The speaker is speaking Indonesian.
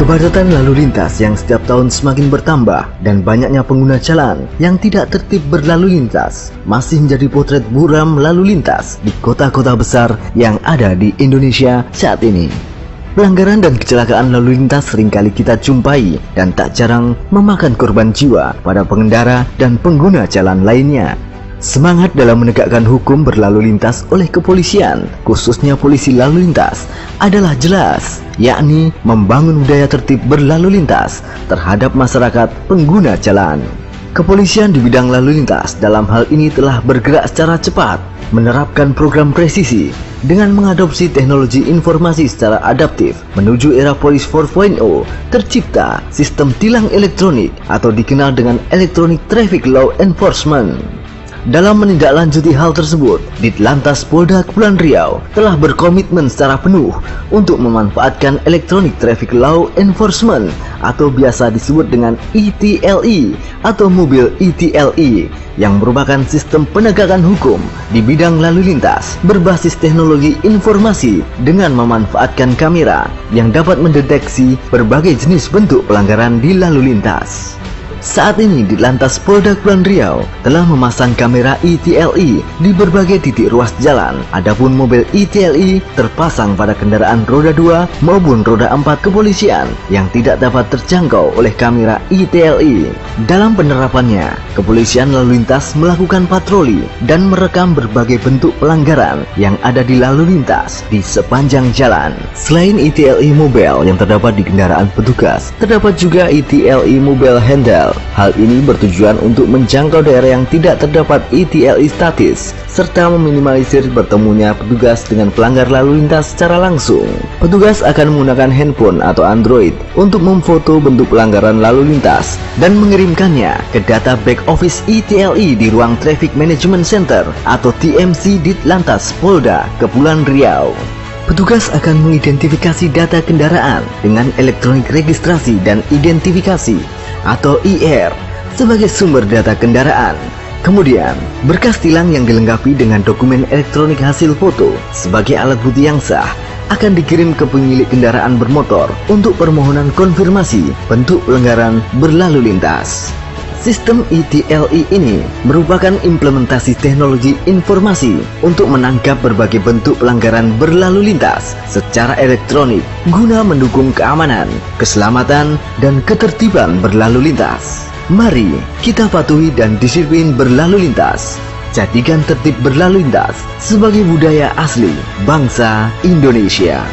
Kepadatan lalu lintas yang setiap tahun semakin bertambah dan banyaknya pengguna jalan yang tidak tertib berlalu lintas masih menjadi potret buram lalu lintas di kota-kota besar yang ada di Indonesia saat ini. Pelanggaran dan kecelakaan lalu lintas seringkali kita jumpai dan tak jarang memakan korban jiwa pada pengendara dan pengguna jalan lainnya. Semangat dalam menegakkan hukum berlalu lintas oleh kepolisian, khususnya polisi lalu lintas, adalah jelas, yakni membangun budaya tertib berlalu lintas terhadap masyarakat pengguna jalan. Kepolisian di bidang lalu lintas dalam hal ini telah bergerak secara cepat, menerapkan program presisi dengan mengadopsi teknologi informasi secara adaptif menuju era Polis 4.0. Tercipta sistem tilang elektronik atau dikenal dengan Electronic Traffic Law Enforcement. Dalam menindaklanjuti hal tersebut, Ditlantas Polda Kepulauan Riau telah berkomitmen secara penuh untuk memanfaatkan Electronic Traffic Law Enforcement atau biasa disebut dengan ETLE atau mobil ETLE yang merupakan sistem penegakan hukum di bidang lalu lintas berbasis teknologi informasi dengan memanfaatkan kamera yang dapat mendeteksi berbagai jenis bentuk pelanggaran di lalu lintas. Saat ini Ditlantas Polda Kepulauan Riau telah memasang kamera ETLE di berbagai titik ruas jalan. Adapun mobil ETLE terpasang pada kendaraan roda 2 maupun roda 4 kepolisian yang tidak dapat terjangkau oleh kamera ETLE. Dalam penerapannya, kepolisian lalu lintas melakukan patroli dan merekam berbagai bentuk pelanggaran yang ada di lalu lintas di sepanjang jalan. Selain ETLE mobile yang terdapat di kendaraan petugas, terdapat juga ETLE mobile handle. Hal ini bertujuan untuk menjangkau daerah yang tidak terdapat ETLE statis serta meminimalisir bertemunya petugas dengan pelanggar lalu lintas secara langsung. Petugas akan menggunakan handphone atau Android untuk memfoto bentuk pelanggaran lalu lintas dan mengirimkannya ke data back office ETLE di ruang Traffic Management Center atau TMC Ditlantas Polda Kepulauan Riau. Petugas akan mengidentifikasi data kendaraan dengan elektronik registrasi dan identifikasi atau IR sebagai sumber data kendaraan. Kemudian, berkas tilang yang dilengkapi dengan dokumen elektronik hasil foto sebagai alat bukti yang sah akan dikirim ke pemilik kendaraan bermotor untuk permohonan konfirmasi bentuk pelanggaran berlalu lintas. Sistem ETLE ini merupakan implementasi teknologi informasi untuk menangkap berbagai bentuk pelanggaran berlalu lintas secara elektronik guna mendukung keamanan, keselamatan, dan ketertiban berlalu lintas. Mari kita patuhi dan disiplin berlalu lintas. Jadikan tertib berlalu lintas sebagai budaya asli bangsa Indonesia.